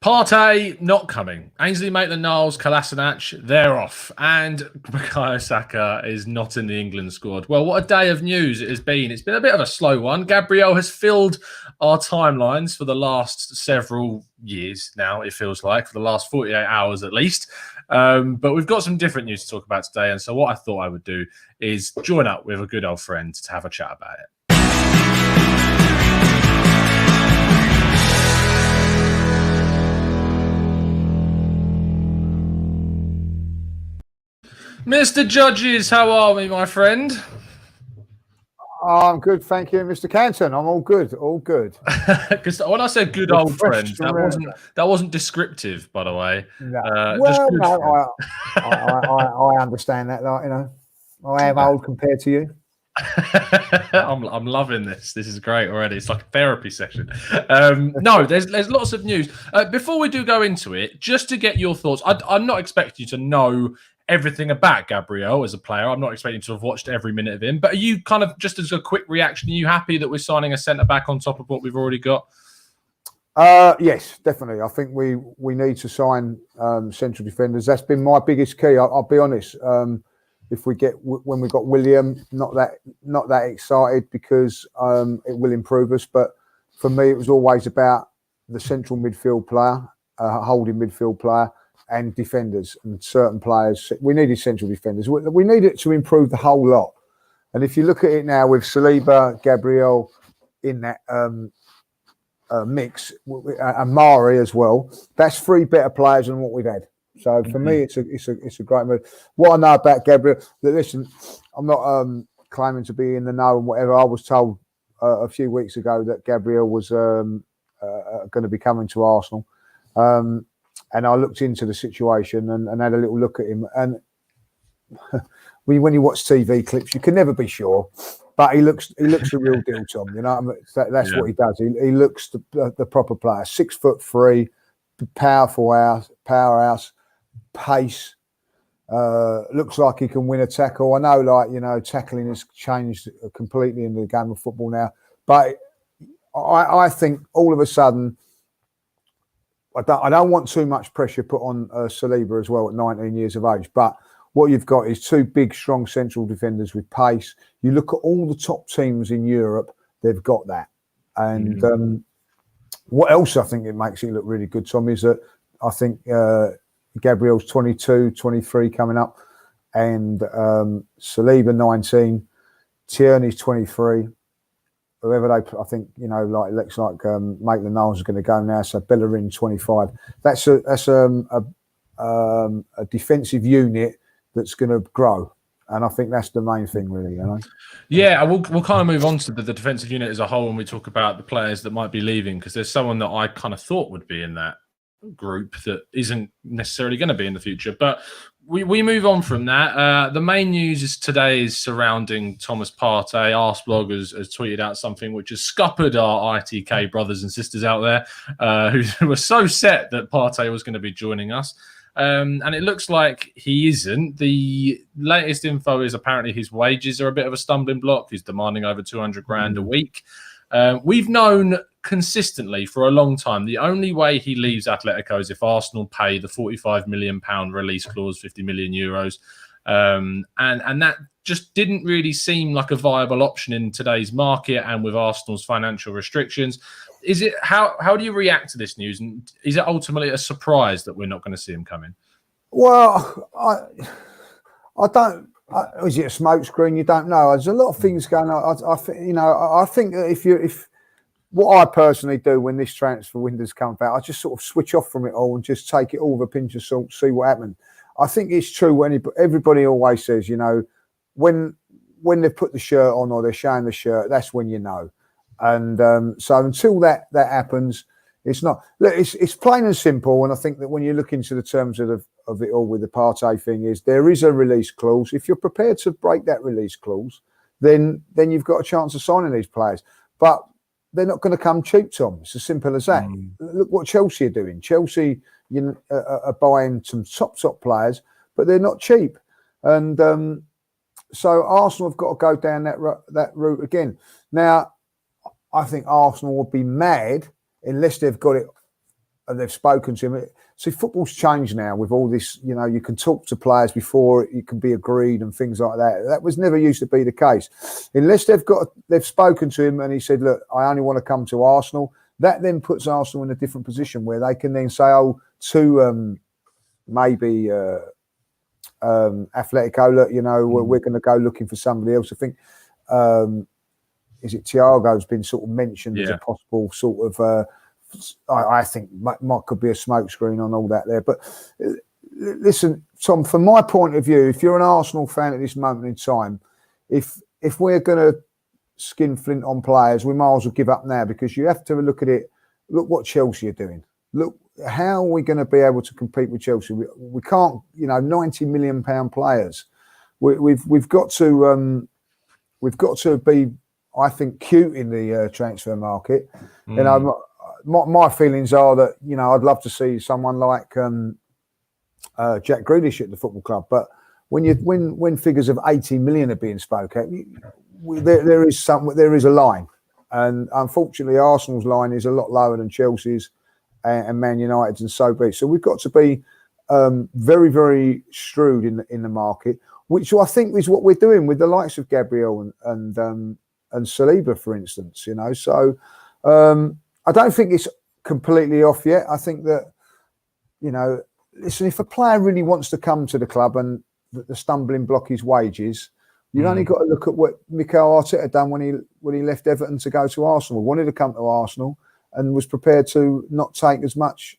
Partey not coming. Ainsley Maitland-Niles, Kolasinac, they're off. And Saka is not in the England squad. Well, what a day of news it has been. It's been a bit of a slow one. Gabriel has filled our timelines for the last several years now, it feels like, for the last 48 hours at least. But we've got some different news to talk about today. And so what I thought I would do is join up with a good old friend to have a chat about it. Mr. Judges, how are we, my friend? I'm good, thank you, Mr. Canton. I'm all good, all good. Because when I said good old friend, that wasn't descriptive, by the way. No. I understand that. Like, you know, I am old compared to you. I'm loving this. This is great already. It's like a therapy session. No, there's lots of news. Before we do go into it, just to get your thoughts, I'm not expecting you to know everything about Gabriel as a player. I'm not expecting to have watched every minute of him. But are you kind of, just as a quick reaction, are you happy that we're signing a centre-back on top of what we've already got? Yes, definitely. I think we need to sign central defenders. That's been my biggest key. I'll be honest. If we get when we got William, not that excited because it will improve us. But for me, it was always about the central midfield player, holding midfield player, and defenders and certain players. We needed central defenders. We need it to improve the whole lot. And if you look at it now with Saliba, Gabriel in that mix, and Mari as well, that's three better players than what we've had. So for me, it's a great move. What I know about Gabriel, listen, I'm not claiming to be in the know and whatever. I was told a few weeks ago that Gabriel was going to be coming to Arsenal. And I looked into the situation and had a little look at him. And when you watch TV clips, you can never be sure. But he looks the real deal, Tom. You know, that's what he does. He looks the proper player. 6'3", powerhouse, pace. Looks like he can win a tackle. I know, like, you know, tackling has changed completely in the game of football now. But I think all of a sudden, I don't want too much pressure put on Saliba as well at 19 years of age. But what you've got is two big, strong central defenders with pace. You look at all the top teams in Europe, they've got that. And what else I think it makes it look really good, Tom, is that I think Gabriel's 22, 23 coming up, and Saliba 19, Tierney's 23. Whoever I think, you know, like it looks like Maitland-Niles is going to go now. So Bellerin 25. That's a defensive unit that's going to grow, and I think that's the main thing, really. You know. Yeah, we'll kind of move on to the defensive unit as a whole when we talk about the players that might be leaving, because there's someone that I kind of thought would be in that group that isn't necessarily going to be in the future, but. We move on from that. The main news today is surrounding Thomas Partey. Arsblog has tweeted out something which has scuppered our ITK brothers and sisters out there who were so set that Partey was going to be joining us. And it looks like he isn't. The latest info is apparently his wages are a bit of a stumbling block. He's demanding over 200 grand a week. We've known consistently for a long time the only way he leaves Atletico is if Arsenal pay the £45 million release clause, 50 million euros, and that just didn't really seem like a viable option in today's market and with Arsenal's financial restrictions. Is it how do you react to this news, and is it ultimately a surprise that we're not going to see him coming? Well, I don't. Is it a smokescreen? You don't know. There's a lot of things going on. I think that if what I personally do when this transfer window's come about, I just sort of switch off from it all and just take it all with a pinch of salt, see what happened. I think it's true when everybody always says, you know, when they put the shirt on or they're showing the shirt, that's when you know. And so until that happens, it's not. Look, it's plain and simple. And I think that when you look into the terms of it all with the Partey thing, is there is a release clause. If you're prepared to break that release clause, then you've got a chance of signing these players. But they're not going to come cheap, Tom. It's as simple as that. Look what Chelsea are doing. Chelsea, are buying some top players, but they're not cheap. And so Arsenal have got to go down that route again. Now, I think Arsenal would be mad unless they've got it they've spoken to him. See, football's changed now with all this. You know, you can talk to players before it can be agreed and things like that. That was never used to be the case, unless they've spoken to him and he said, "Look, I only want to come to Arsenal." That then puts Arsenal in a different position where they can then say, "Oh, to maybe Atletico, look, you know, we're going to go looking for somebody else." I think is it Thiago's been sort of mentioned as a possible sort of. I think might could be a smokescreen on all that there. But listen, Tom, from my point of view, if you're an Arsenal fan at this moment in time, if we're going to skin flint on players, we might as well give up now, because you have to look at it. Look what Chelsea are doing. Look, how are we going to be able to compete with Chelsea? We can't, you know, £90 million players. We've got to be, I think, cute in the transfer market. You know. My feelings are that, you know, I'd love to see someone like Jack Grealish at the football club, but when figures of 80 million are being spoken, there is a line, and unfortunately Arsenal's line is a lot lower than Chelsea's and Man United's, and so be it. So we've got to be very, very shrewd in the market, which I think is what we're doing with the likes of Gabriel and Saliba, for instance. You know, so. I don't think it's completely off yet. I think that, you know, listen, if a player really wants to come to the club and the stumbling block is wages, you've only got to look at what Mikel Arteta done when he left Everton to go to Arsenal. Wanted to come to Arsenal and was prepared to not take as much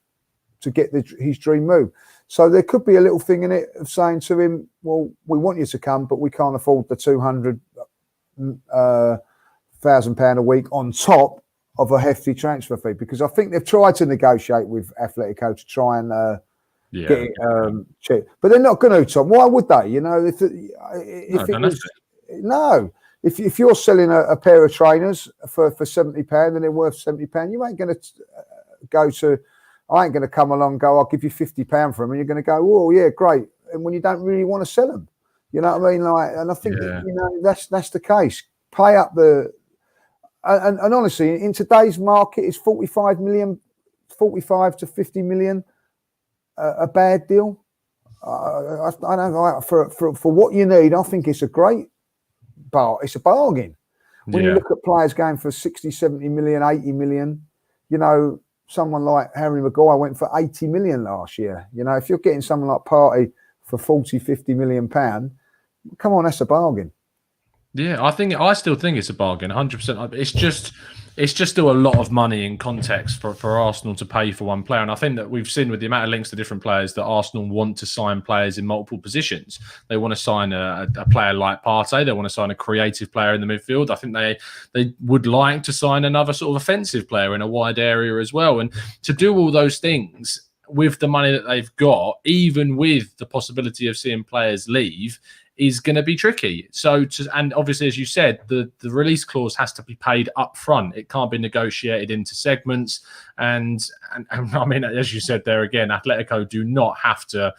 to get his dream move. So there could be a little thing in it of saying to him, well, we want you to come, but we can't afford the £200,000 a week on top of a hefty transfer fee, because I think they've tried to negotiate with Atletico to try and get it cheap, but they're not going to. Tom, why would they? You know, if you're selling a pair of trainers for £70 and they're worth £70, you ain't going to go to. I ain't going to come along and go, I'll give you £50 for them, and you're going to go, oh yeah, great, and when you don't really want to sell them, you know what I mean? Like, and I think you know that's the case. Pay up the. And honestly, in today's market, is 45 to 50 million a bad deal? I don't know. For what you need, I think it's a great it's a bargain. When you look at players going for 60, 70 million, 80 million, you know, someone like Harry Maguire went for 80 million last year. You know, if you're getting someone like Partey for 40, 50 million pound, come on, that's a bargain. Yeah, I still think it's a bargain, 100%. It's just still a lot of money in context for Arsenal to pay for one player. And I think that we've seen with the amount of links to different players that Arsenal want to sign players in multiple positions. They want to sign a player like Partey. They want to sign a creative player in the midfield. I think they would like to sign another sort of offensive player in a wide area as well. And to do all those things with the money that they've got, even with the possibility of seeing players leave, is going to be tricky. And obviously, as you said, the release clause has to be paid up front. It can't be negotiated into segments. And I mean, as you said there again, Atletico do not have to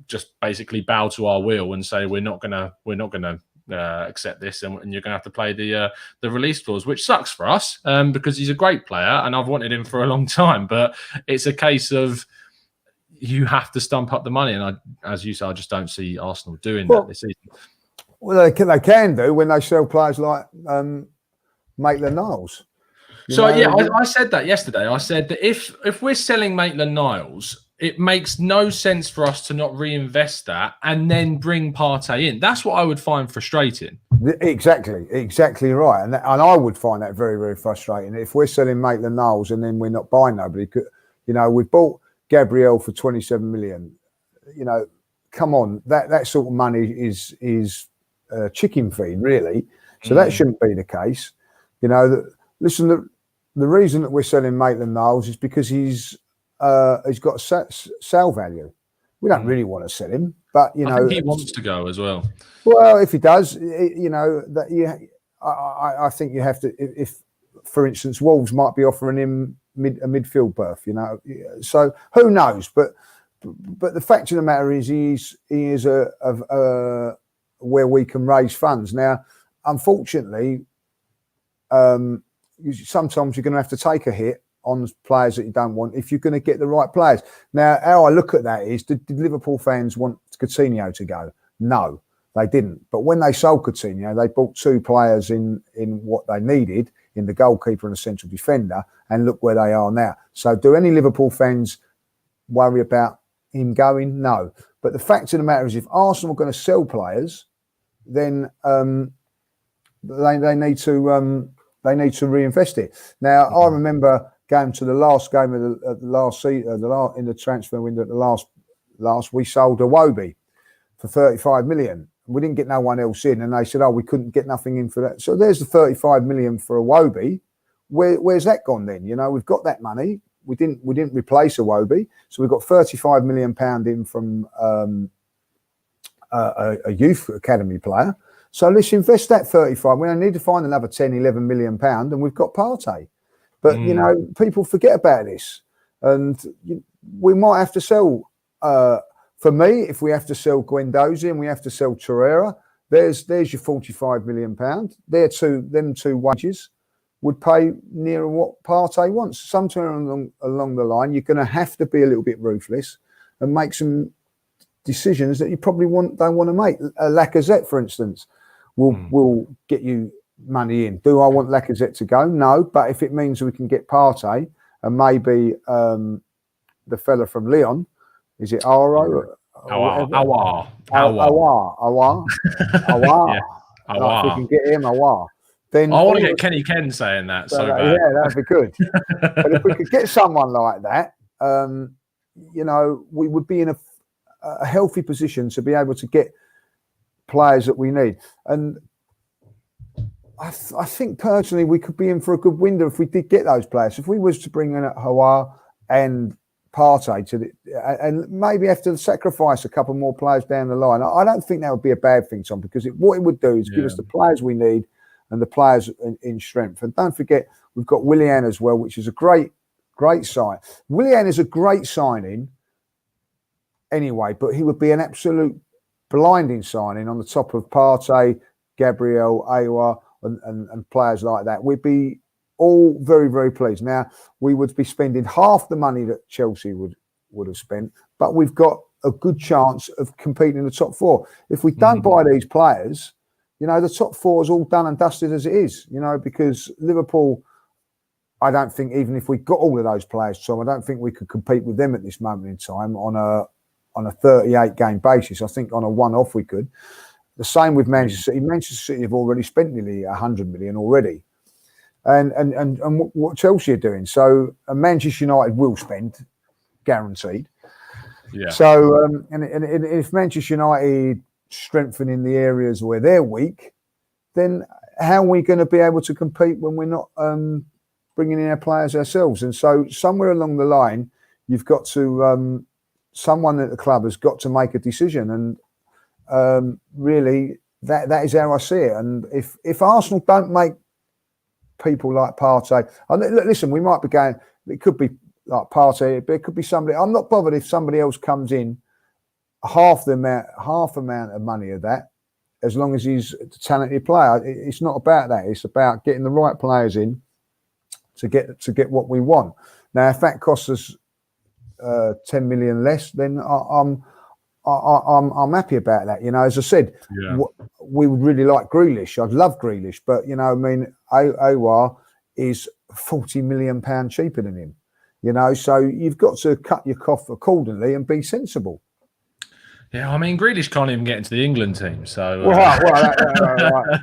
just basically bow to our will and say we're not gonna accept this, and you're gonna have to play the release clause, which sucks for us because he's a great player and I've wanted him for a long time. But it's a case of you have to stump up the money, and as you say, I just don't see Arsenal doing that this season. Well, they can do when they sell players like Maitland-Niles. So I said that yesterday. I said that if we're selling Maitland-Niles, it makes no sense for us to not reinvest that and then bring Partey in. That's what I would find frustrating. Exactly right, and I would find that very, very frustrating if we're selling Maitland-Niles and then we're not buying nobody. You know, we've bought Gabriel for 27 million. You know, come on, that sort of money is chicken feed, really. So that shouldn't be the case. You know, listen, the reason that we're selling Maitland-Niles is because he's got sale value. We don't really want to sell him, but you know, I think he wants to go as well. Well, if he does, you know, that I think you have to. If, for instance, Wolves might be offering him a midfield berth, you know, so who knows? But the fact of the matter is, he is a where we can raise funds. Now, unfortunately, sometimes you're going to have to take a hit on players that you don't want if you're going to get the right players. Now, how I look at that is, did Liverpool fans want Coutinho to go? No, they didn't. But when they sold Coutinho, they bought 2 players in what they needed, in the goalkeeper and the central defender, and look where they are now. So do any Liverpool fans worry about him going? No. But the fact of the matter is, if Arsenal are going to sell players, then they need to reinvest it. Now, I remember going to the last game of the last season, in the transfer window at the last we sold Iwobi for 35 million. We didn't get no one else in, and they said, "Oh, we couldn't get nothing in for that." So there's the 35 million for Iwobi. Where's that gone then? You know, we've got that money. We didn't replace Iwobi, so we've got 35 million pound in from a youth academy player. So let's invest that 35. We only need to find another 10, 11 million pound, and we've got Partey. But you know, people forget about this, and we might have to sell. For me, if we have to sell Guendouzi and we have to sell Torreira, there's your 45 million pound. Them two wages would pay nearer what Partey wants. Somewhere along the line, you're going to have to be a little bit ruthless and make some decisions that you probably don't want to make. Lacazette, for instance, will get you money in. Do I want Lacazette to go? No, but if it means we can get Partey and maybe the fella from Lyon, is it Awar? Awar. If we can get him, Awar. Then I want to get Kenny Ken saying that so bad. Yeah, that'd be good. But if we could get someone like that, you know, we would be in a healthy position to be able to get players that we need. And I think personally we could be in for a good window if we did get those players. If we was to bring in Awar and Partey and maybe have to sacrifice a couple more players down the line, I don't think that would be a bad thing, Tom, because what it would do is give us the players we need and the players in strength. And don't forget, we've got Willian as well, which is a great sign. Willian is a great signing anyway, but he would be an absolute blinding signing on the top of Partey, Gabriel, Aouar, and players like that. We'd be all very, very pleased. Now, we would be spending half the money that Chelsea would have spent, but we've got a good chance of competing in the top 4. If we don't buy these players, you know, the top 4 is all done and dusted as it is, you know, because Liverpool, I don't think, even if we got all of those players, Tom, I don't think we could compete with them at this moment in time on a 38-game basis. I think on a one-off we could. The same with Manchester City. Manchester City have already spent nearly 100 million already. And what Chelsea are doing. So Manchester United will spend, guaranteed. Yeah. So and if Manchester United strengthening the areas where they're weak, then how are we going to be able to compete when we're not bringing in our players ourselves? And so somewhere along the line, you've got to someone at the club has got to make a decision. And really, that is how I see it. And if Arsenal don't make people like Partey, listen, we might be going, it could be like Partey, but it could be somebody. I'm not bothered if somebody else comes in half amount of money of that, as long as he's a talented player. It's not about that. It's about getting the right players in to get what we want. Now, if that costs us 10 million less, then I'm happy about that. You know, as I said, we would really like Grealish. I'd love Grealish, but you know, I mean, Aouar is 40 million pound cheaper than him. You know, so you've got to cut your cough accordingly and be sensible. Yeah, I mean, Grealish can't even get into the England team. So, right.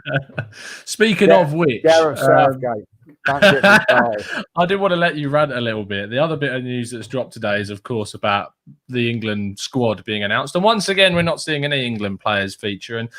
Speaking of which, Gareth Southgate. I did want to let you rant a little bit. The other bit of news that's dropped today is, of course, about the England squad being announced. And once again, we're not seeing any England players feature. And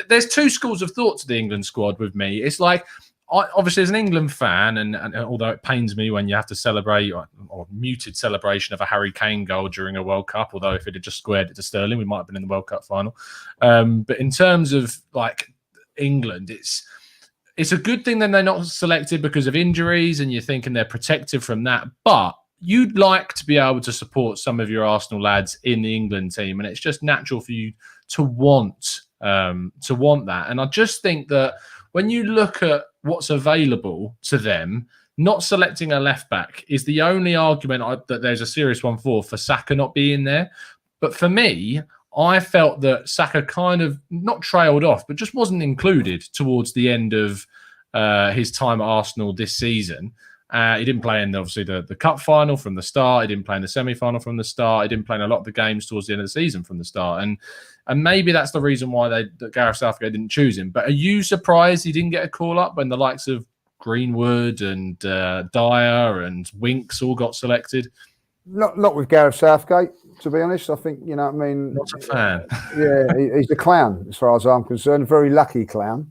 there's two schools of thought to the England squad with me. It's like, obviously, as an England fan, and although it pains me when you have to celebrate or muted celebration of a Harry Kane goal during a World Cup, although if it had just squared it to Sterling, we might have been in the World Cup final. But in terms of like England, it's a good thing that they're not selected because of injuries, and you're thinking they're protected from that. But you'd like to be able to support some of your Arsenal lads in the England team, and it's just natural for you to want that. And I just think that when you look at what's available to them, not selecting a left back is the only argument that there's a serious one for Saka not being there. But for me, I felt that Saka kind of not trailed off, but just wasn't included towards the end of his time at Arsenal this season. He didn't play in, obviously, the cup final from the start. He didn't play in the semi-final from the start. He didn't play in a lot of the games towards the end of the season from the start. And maybe that's the reason why that Gareth Southgate didn't choose him. But are you surprised he didn't get a call-up when the likes of Greenwood and Dyer and Winks all got selected? Not with Gareth Southgate, to be honest. I think, you know what I mean? Not a fan. Yeah, he's a clown, as far as I'm concerned. A very lucky clown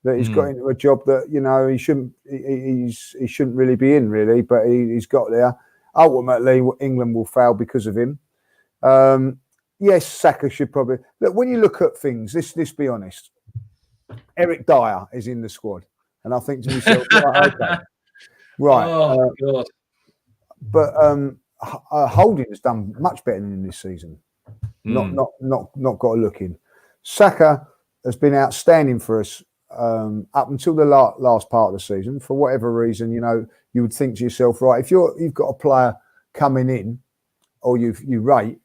that he's got into a job that, you know, he shouldn't really be in, really, but he's got there. Ultimately, England will fail because of him. Yes, Saka should probably... Look, when you look at things, let's be honest. Eric Dyer is in the squad. And I think to myself, right, okay. Right. Oh, God. But Holding has done much better than him this season. Not got a look in. Saka has been outstanding for us up until the last part of the season. For whatever reason, you know, you would think to yourself, right, if you've got a player coming in, or you rate,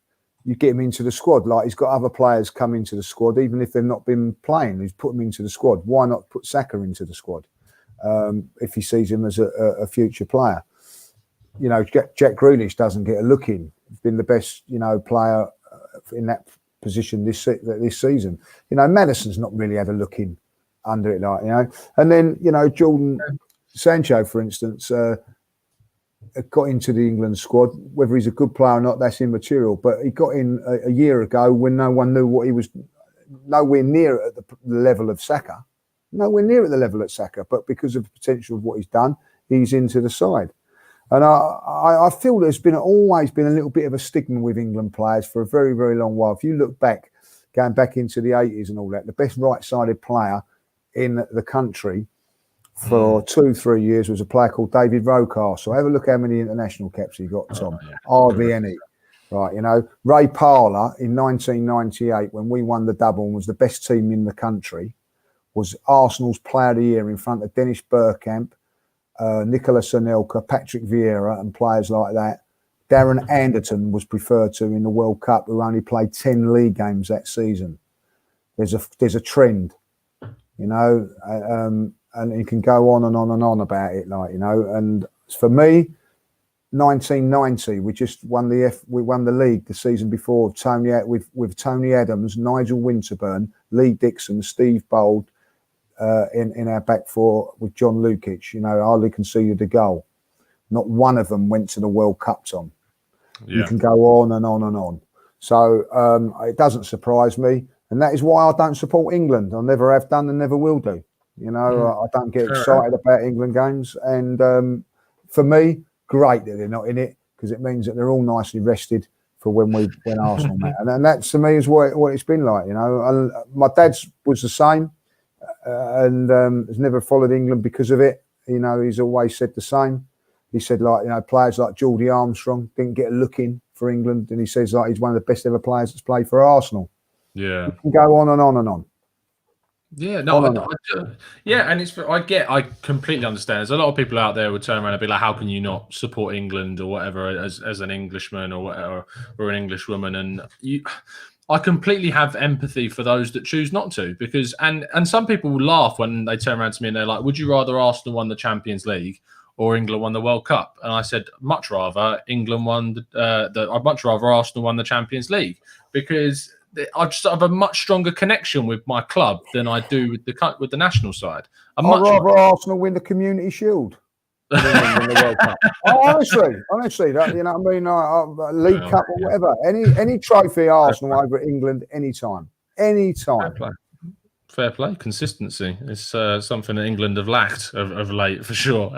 you get him into the squad. Like, he's got other players come into the squad, even if they've not been playing. He's put them into the squad. Why not put Saka into the squad if he sees him as a future player? You know, Jack Grealish doesn't get a look in. He's been the best, you know, player in that position this season. You know, Maddison's not really had a look in under it, like, you know. And then, you know, Jordan Sancho, for instance, got into the England squad. Whether he's a good player or not, that's immaterial. But he got in a year ago when no one knew what he was, nowhere near at the level of Saka. Nowhere near at the level of Saka. But because of the potential of what he's done, he's into the side. And I feel there's always been a little bit of a stigma with England players for a very, very long while. If you look back, going back into the 80s and all that, the best right-sided player in the country for 2-3 years was a player called David Rocastle. Have a look how many international caps he got, Tom. Hardly any. Right, you know, Ray Parlour in 1998, when we won the double and was the best team in the country, was Arsenal's player of the year in front of Dennis Bergkamp, Nicolas Anelka, Patrick Vieira and players like that. Darren Anderton was preferred to in the World Cup, who only played 10 league games that season. There's a trend, you know, and you can go on and on and on about it, like, you know. And for me, 1990, we just won we won the league the season before with Tony Adams, Nigel Winterburn, Lee Dixon, Steve Bold, in our back four with John Lukic. You know, I hardly conceded a goal. Not one of them went to the World Cup, Tom. Yeah. You can go on and on and on. So it doesn't surprise me. And that is why I don't support England. I never have done and never will do. You know, I don't get excited about England games. And for me, great that they're not in it, because it means that they're all nicely rested for when Arsenal met. And that, to me, is what it's been like, you know. And my dad's was the same. And has never followed England because of it. You know, he's always said the same. He said, like, you know, players like Geordie Armstrong didn't get a look in for England, and he says, like, he's one of the best ever players that's played for Arsenal. Yeah, you can go on and on and on. Yeah, no, and I completely understand. There's a lot of people out there would turn around and be like, "How can you not support England or whatever as an Englishman or whatever, or an Englishwoman?" And I completely have empathy for those that choose not to, because and some people will laugh when they turn around to me and they're like, "Would you rather Arsenal won the Champions League or England won the World Cup?" And I said, much rather England won. I'd much rather Arsenal won the Champions League, because I just have a much stronger connection with my club than I do with the national side. I'd rather Arsenal win the Community Shield than the World Cup. Honestly, that, you know what I mean? League Cup or whatever. Any trophy, Arsenal over England, anytime. Fair play. Consistency is something that England have lacked of late, for sure.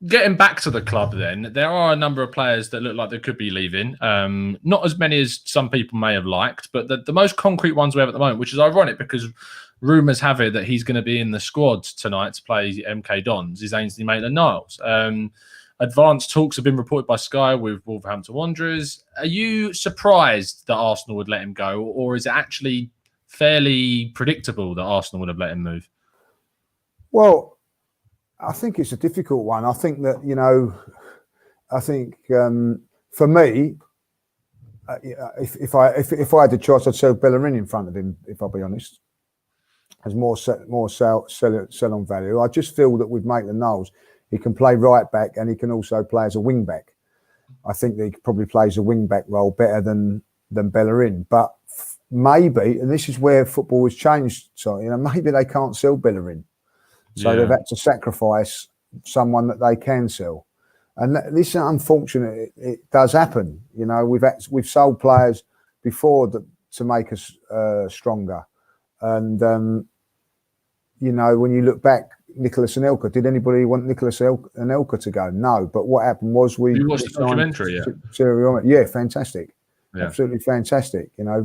Getting back to the club then, there are a number of players that look like they could be leaving. Not as many as some people may have liked, but the most concrete ones we have at the moment, which is ironic because rumours have it that he's going to be in the squad tonight to play MK Dons, is Ainsley Maitland-Niles. Advanced talks have been reported by Sky with Wolverhampton Wanderers. Are you surprised that Arsenal would let him go, or is it actually fairly predictable that Arsenal would have let him move? Well, I think it's a difficult one. I think that, for me, if I had the choice, I'd sell Bellerin in front of him. If I'll be honest, as more sell on value. I just feel that with Maitland-Niles, he can play right back and he can also play as a wing back. I think that he probably plays a wing back role better than Bellerin. But maybe, and this is where football has changed. So maybe they can't sell Bellerin, so they've had to sacrifice someone that they can sell. And this is unfortunate. It does happen. We've sold players before to make us stronger. And when you look back, Nicolas Anelka, did anybody want Nicolas Anelka to go? No. But what happened was you watched the documentary, yeah, fantastic, absolutely fantastic. I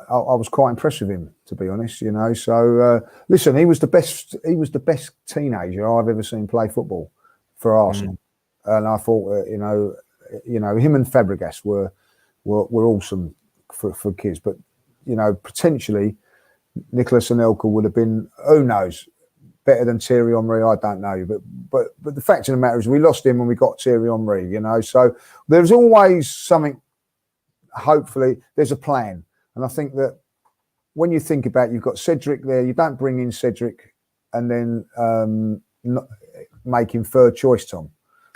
was quite impressed with him, to be honest. So listen, he was the best teenager I've ever seen play football for Arsenal, and I thought him and Fabregas were awesome for kids. But potentially Nicolas Anelka would have been, who knows, better than Thierry Henry. I don't know, but the fact of the matter is we lost him when we got Thierry Henry. So there's always something. Hopefully, there's a plan. And I think that when you think about it, you've got Cedric there, you don't bring in Cedric and then not make him third choice, Tom,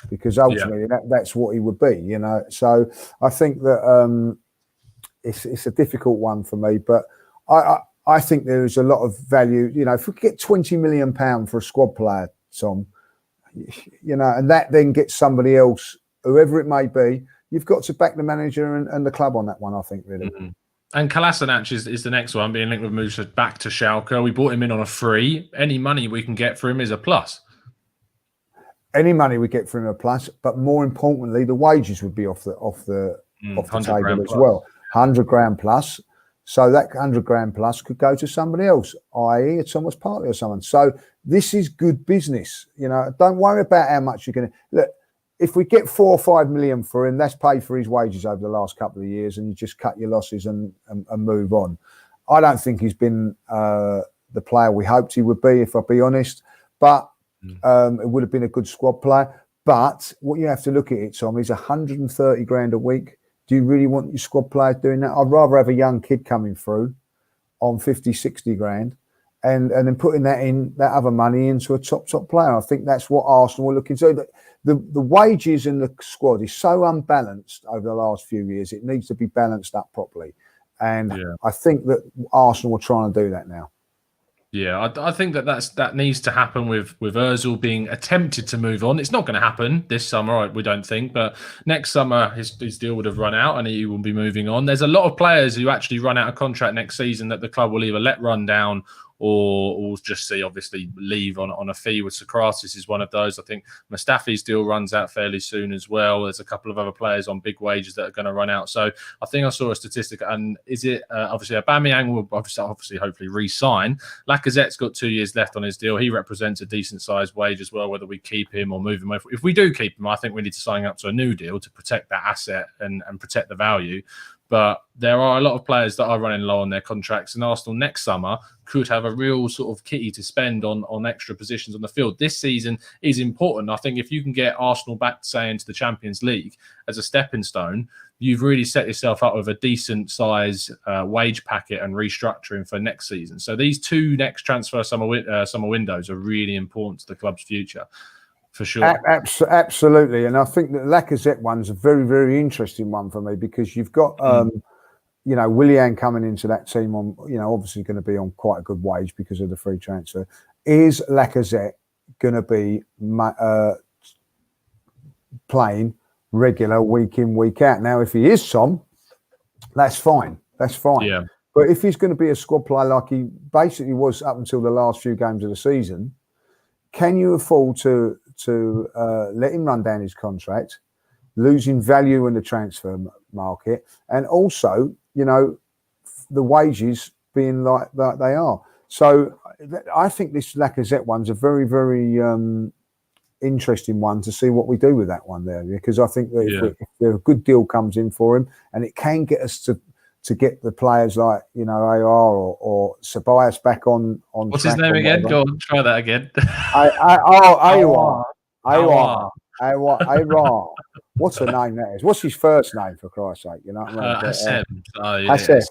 because ultimately that's what he would be, So I think that it's a difficult one for me, but I think there is a lot of value. If we get £20 million for a squad player, Tom, and that then gets somebody else, whoever it may be, you've got to back the manager and the club on that one, I think, really. Mm-hmm. And Kolasinac is the next one, being linked with moves back to Schalke. We bought him in on a free. Any money we can get for him is a plus. Any money we get for him a plus, but more importantly, the wages would be off the table as well. 100 grand plus. So that 100 grand plus could go to somebody else, i.e. Thomas Partey or someone. So this is good business. Don't worry about how much you're going to look. If we get 4 or 5 million for him, that's paid for his wages over the last couple of years, and you just cut your losses and move on. I don't think he's been the player we hoped he would be, if I'll be honest. But it would have been a good squad player. But what you have to look at it, Tom, is 130 grand a week. Do you really want your squad players doing that? I'd rather have a young kid coming through on 50, 60 grand and then putting that other money into a top player. I think that's what Arsenal are looking to. The wages in the squad is so unbalanced over the last few years. It needs to be balanced up properly. And I think that Arsenal are trying to do that now. Yeah, I think that needs to happen with Ozil being attempted to move on. It's not going to happen this summer, we don't think, but next summer his deal would have run out and he will be moving on. There's a lot of players who actually run out of contract next season that the club will either let run down or just see obviously leave on a fee. With Sokratis is one of those. I think Mustafi's deal runs out fairly soon as well. There's a couple of other players on big wages that are going to run out. So I think I saw a statistic, and is it obviously Aubameyang will obviously hopefully re-sign. Lacazette's got 2 years left on his deal. He represents a decent sized wage as well, whether we keep him or move him. If we do keep him, I think we need to sign up to a new deal to protect that asset and protect the value. But there are a lot of players that are running low on their contracts, and Arsenal next summer could have a real sort of kitty to spend on extra positions on the field. This season is important. I think if you can get Arsenal back, say, into the Champions League as a stepping stone, you've really set yourself up with a decent size wage packet and restructuring for next season. So these two next transfer summer windows are really important to the club's future. For sure. Absolutely. And I think that Lacazette one's a very, very interesting one for me, because you've got, Willian coming into that team on, obviously going to be on quite a good wage because of the free transfer. Is Lacazette going to be playing regular week in, week out? Now, if he is, Tom, that's fine. That's fine. Yeah. But if he's going to be a squad player like he basically was up until the last few games of the season, can you afford to let him run down his contract, losing value in the transfer market, and also, the wages being like they are? So I think this Lacazette one's a very, very interesting one to see what we do with that one there, because I think that if a good deal comes in for him, and it can get us to to get the players like AR or Ceballos back on. What's his name again? Go on, try that again. AR. What's the name that is? What's his first name, for Christ's sake? You know what I mean? Hassan. Oh, yeah. Hassan.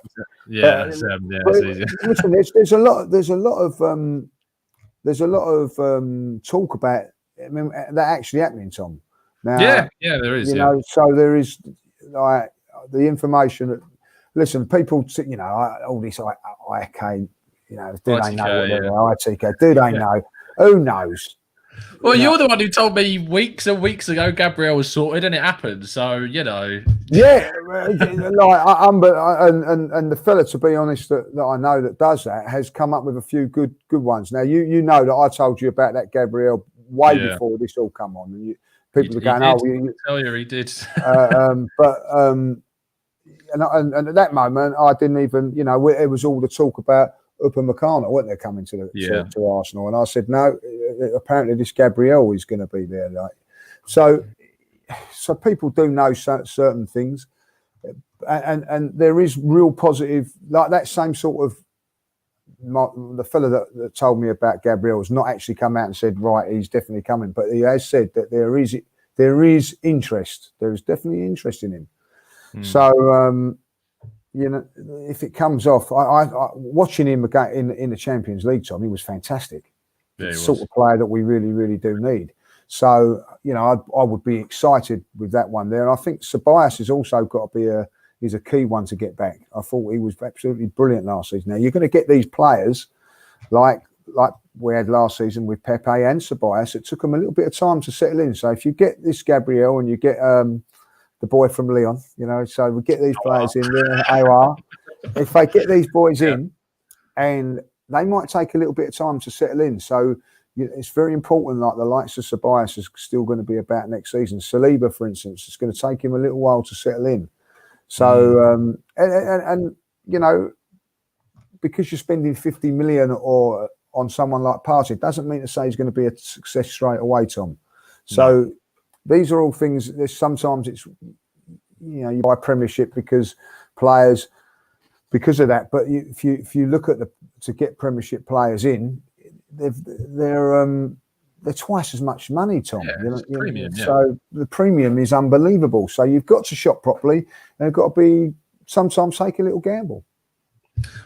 Yeah, Hassan. Yeah, it's easy. Listen, there's a lot of talk about that actually happening, Tom. Now, yeah, there is. So there is like the information that. Listen, people, all this IK, do they know whatever ITK? Do they know? Who knows? Well, you're the one who told me weeks and weeks ago Gabriel was sorted, and it happened. So Yeah, and the fella, to be honest, that I know that does that has come up with a few good ones. Now you know that I told you about that Gabriel way before this all come on, and people are going, I tell you, he did. And at that moment, I didn't even, it was all the talk about Upamecano, weren't they, coming to Arsenal? And I said, no, apparently this Gabriel is going to be there. So people do know certain things, and there is real positive, like that same sort of. The fella that told me about Gabriel has not actually come out and said, right, he's definitely coming, but he has said that there is interest. There is definitely interest in him. So, if it comes off, I watching him again in the Champions League, Tom, he was fantastic. Yeah, the sort of player that we really, really do need. So, I would be excited with that one there. And I think Ceballos has also got to be he's a key one to get back. I thought he was absolutely brilliant last season. Now, you're going to get these players like we had last season with Pepe and Ceballos. It took them a little bit of time to settle in. So if you get this Gabriel and you get the boy from Lyon, so we get these players in there, AR. If they get these boys in, and they might take a little bit of time to settle in. So it's very important, like the likes of Ceballos is still going to be about next season. Saliba, for instance, it's going to take him a little while to settle in. So, because you're spending 50 million or on someone like Partey, it doesn't mean to say he's going to be a success straight away, Tom. So these are all things. Sometimes it's you buy Premiership because of that. But if you look at to get Premiership players in, they're twice as much money, Tom. Premium, So the premium is unbelievable. So you've got to shop properly, and you've got to be sometimes take a little gamble.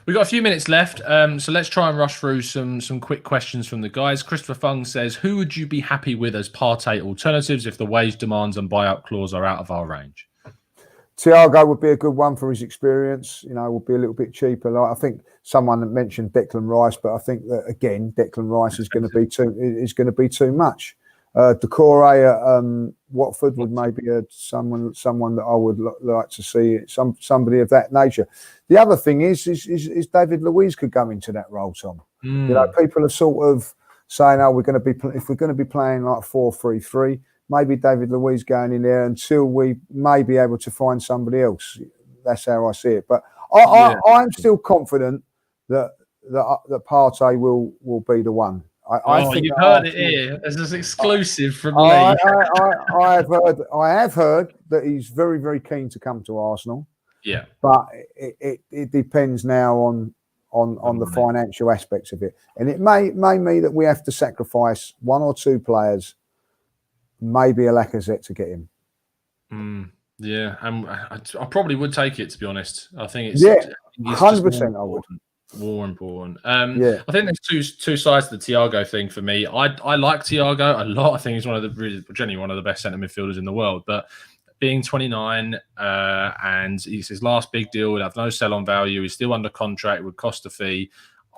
We've got a few minutes left, so let's try and rush through some quick questions from the guys. Christopher Fung says, who would you be happy with as Partey alternatives if the wage demands and buyout clause are out of our range? Thiago would be a good one for his experience. Would be a little bit cheaper. Like I think someone mentioned Declan Rice, but I think that again, Declan Rice is going to be too much. Decore at Watford would maybe someone that I would like to see, somebody of that nature. The other thing is David Luiz could go into that role, Tom. People are sort of saying, "Oh, if we're going to be playing like 4-3-3, maybe David Luiz going in there until we may be able to find somebody else." That's how I see it. But I'm still confident that Partey will be the one. I think you've heard it here. This is exclusive from Lee. I have heard that he's very, very keen to come to Arsenal. Yeah, but it depends now on the financial aspects of it, and it may mean that we have to sacrifice one or two players, maybe a Lacazette to get him. Yeah, I probably would take it, to be honest. I think it's 100%. I would. More important. I think there's two sides to the Thiago thing for me. I like Thiago a lot. I think he's genuinely one of the best centre midfielders in the world. But being 29 and he's his last big deal, would have no sell-on value. He's still under contract, would cost a fee.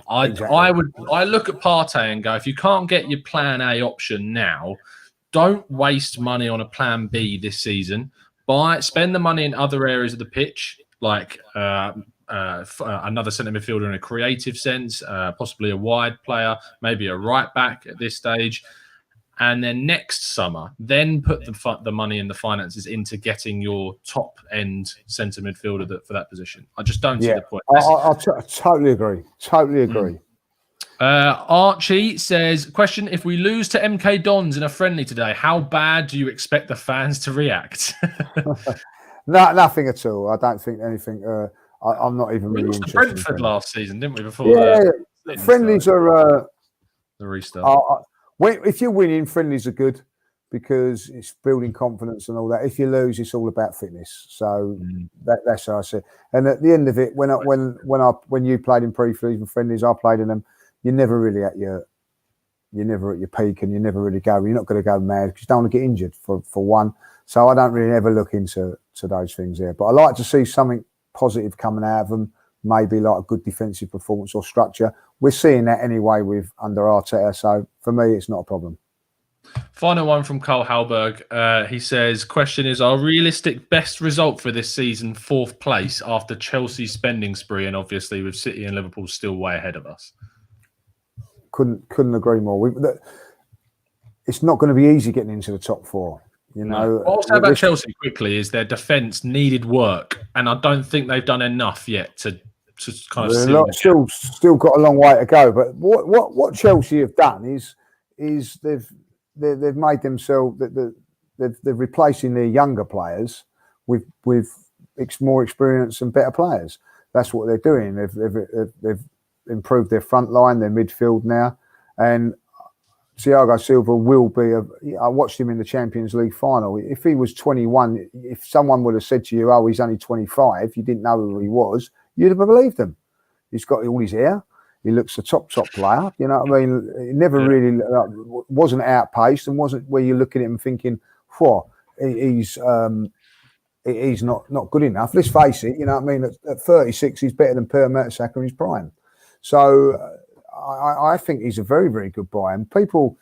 I look at Partey and go, if you can't get your Plan A option now, don't waste money on a Plan B this season. Spend the money in other areas of the pitch, like another centre midfielder in a creative sense, possibly a wide player, maybe a right back at this stage, and then next summer, then put the money and the finances into getting your top end centre midfielder for that position. I just don't see the point. I totally agree. Archie says, question, if we lose to MK Dons in a friendly today, how bad do you expect the fans to react? No, nothing at all. I don't think anything. I'm not even We really lost to interested. Brentford last season, didn't we? Before the friendlies are the restart. If you're winning, friendlies are good because it's building confidence and all that. If you lose, it's all about fitness. So that's how I see it. And at the end of it, when you played in pre-season friendlies, I played in them. You're never really at your peak, and you never really go. You're not going to go mad because you don't want to get injured for one. So I don't really ever look into those things there. But I like to see something positive coming out of them. Maybe like a good defensive performance or structure. We're seeing that anyway under Arteta. So for me, it's not a problem. Final one from Carl Halberg. He says, question is, our realistic best result for this season, 4th place after Chelsea's spending spree, and obviously with City and Liverpool still way ahead of us. Couldn't agree more. It's not going to be easy getting into the top 4. You know, what I'll say about Chelsea quickly is their defence needed work, and I don't think they've done enough yet to kind of still got a long way to go. But what Chelsea have done is they've made themselves they're replacing their younger players with more experienced and better players. That's what they're doing. They've improved their front line, their midfield now, and Thiago Silva will be. I watched him in the Champions League final. If he was 21, if someone would have said to you, "Oh, he's only 25," you didn't know who he was, you'd have believed him. He's got all his hair. He looks a top player. You know what I mean? He never really wasn't outpaced and wasn't where you're looking at him thinking, "Whoa, he's not good enough." Let's face it. You know what I mean? At 36, he's better than Per Mertesacker in his prime. So I think he's a very, very good buy. And people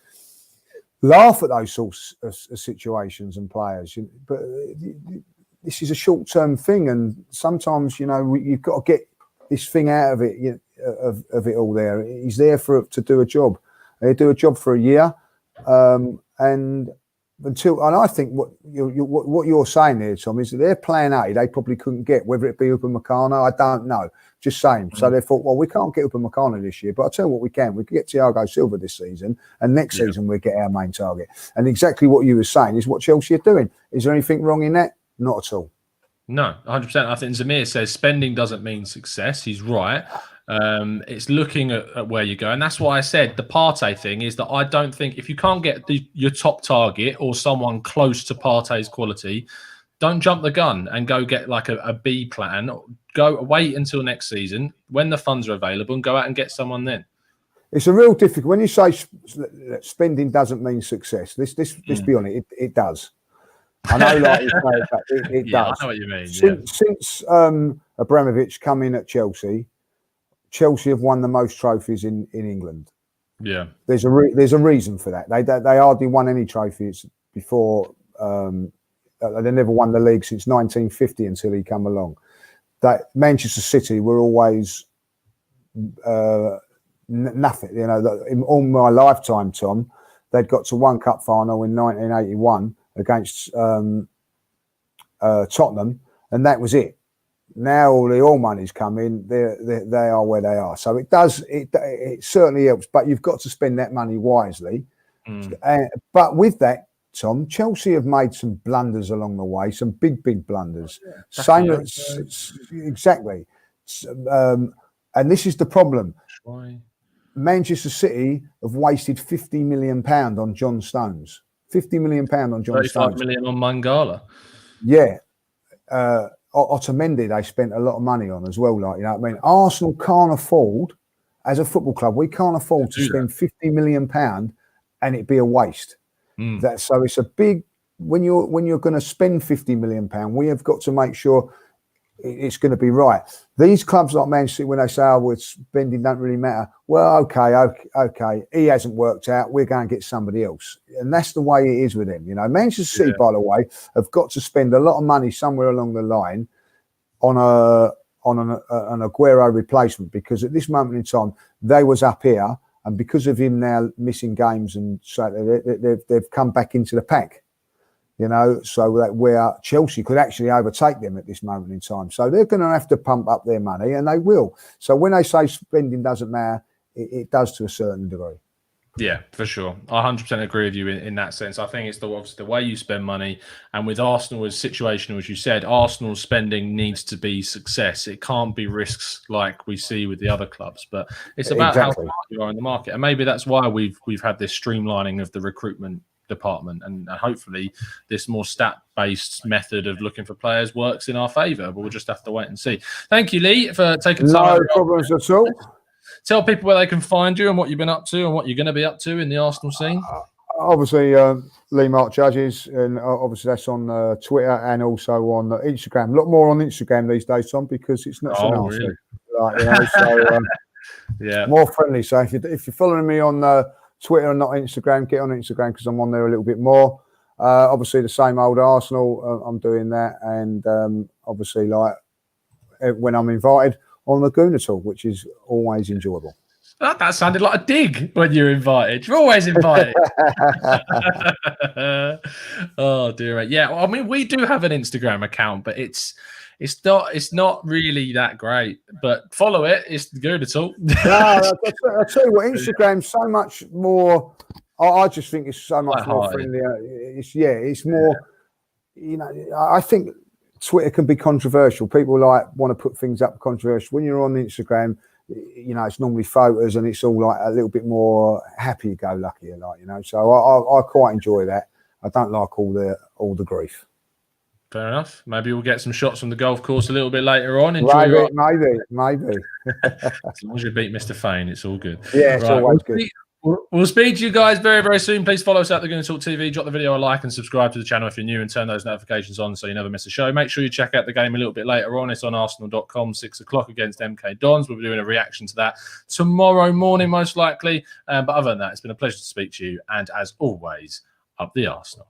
laugh at those sorts of situations and players, but this is a short-term thing, and sometimes you've got to get this thing out of it. Of it all there. He's there to do a job. They do a job for a year, and I think what you're saying there, Tom, is that their plan A they probably couldn't get, whether it be Upamecano, I don't know. Just saying. So they thought, well, we can't get Upamecano this year, but I'll tell you what we can. We can get Thiago Silva this season, and next season we'll get our main target. And exactly what you were saying is what Chelsea are doing. Is there anything wrong in that? Not at all. No, 100%. I think Zamir says spending doesn't mean success. He's right. It's looking at where you go. And that's why I said the Partey thing is that I don't think if you can't get your top target or someone close to Partey's quality, don't jump the gun and go get like a B plan. Go wait until next season when the funds are available and go out and get someone then. It's a real difficult. When you say spending doesn't mean success, let's be honest, it does. I know, like you say, it does. I know what you mean. Since Abramovich come in at Chelsea have won the most trophies in England. Yeah, there's a reason for that. They hardly won any trophies before. They never won the league since 1950 until he come along. That Manchester City were always nothing. In all my lifetime, Tom, they'd got to one cup final in 1981 against Tottenham, and that was it. Now all the oil money's come in, they are where they are. So it certainly helps, but you've got to spend that money wisely. But with that, Tom, Chelsea have made some blunders along the way, some big blunders. Exactly. And this is the problem. Why? Manchester City have wasted £50 million on John Stones. £50 million on John Stones. 35 million on Mangala. Yeah. Otamendi, they spent a lot of money on as well. Like, you know what I mean? Arsenal can't afford, as a football club, we can't afford to spend £50 million and it be a waste. So it's a big, when you're going to spend £50 million, we have got to make sure it's going to be right. These clubs like Manchester City, when they say, we're spending, don't really matter. Well, okay. He hasn't worked out. We're going to get somebody else. And that's the way it is with him. Manchester City, by the way, have got to spend a lot of money somewhere along the line on an Aguero replacement, because at this moment in time, they was up here, and because of him now missing games, and so they've come back into the pack. So that where Chelsea could actually overtake them at this moment in time. So they're going to have to pump up their money, and they will. So when they say spending doesn't matter, it does to a certain degree. Yeah, for sure. I 100% agree with you in that sense. I think it's obviously the way you spend money. And with Arsenal as situational, as you said, Arsenal's spending needs to be success. It can't be risks like we see with the other clubs. But it's about how smart you are in the market. And maybe that's why we've had this streamlining of the recruitment department. And hopefully this more stat-based method of looking for players works in our favour. But we'll just have to wait and see. Thank you, Lee, for taking time. No problems at all. Tell people where they can find you and what you've been up to and what you're going to be up to in the Arsenal scene. Obviously, Lee Mark Judges, and obviously that's on Twitter and also on Instagram. A lot more on Instagram these days, Tom, because it's not so nasty. Really? Like, you know, so yeah, more friendly. So if you're following me on Twitter and not Instagram, get on Instagram because I'm on there a little bit more. Obviously, the same old Arsenal. I'm doing that, and obviously, like when I'm invited on the Gooner Talk, which is always enjoyable. That sounded like a dig when you're invited. You're always invited. Oh dear, mate. Yeah, well, I mean, we do have an Instagram account, but it's not really that great. But follow it. It's the Gooner Talk. No, I tell you what, Instagram's so much more. I just think it's so much more friendly. It's more. You know, I think Twitter can be controversial. People want to put things up controversial. When you're on Instagram, you know, it's normally photos and it's all like a little bit more happy-go-lucky, you know. So I quite enjoy that. I don't like all the grief. Fair enough. Maybe we'll get some shots from the golf course a little bit later on. Maybe. As long as you beat Mr. Fane, it's all good. Yeah, it's always good. We'll speak to you guys very, very soon. Please follow us at the Gooner Talk TV. Drop the video a like and subscribe to the channel if you're new and turn those notifications on so you never miss a show. Make sure you check out the game a little bit later on. It's on Arsenal.com, 6 o'clock against MK Dons. We'll be doing a reaction to that tomorrow morning, most likely. But other than that, it's been a pleasure to speak to you. And as always, up the Arsenal.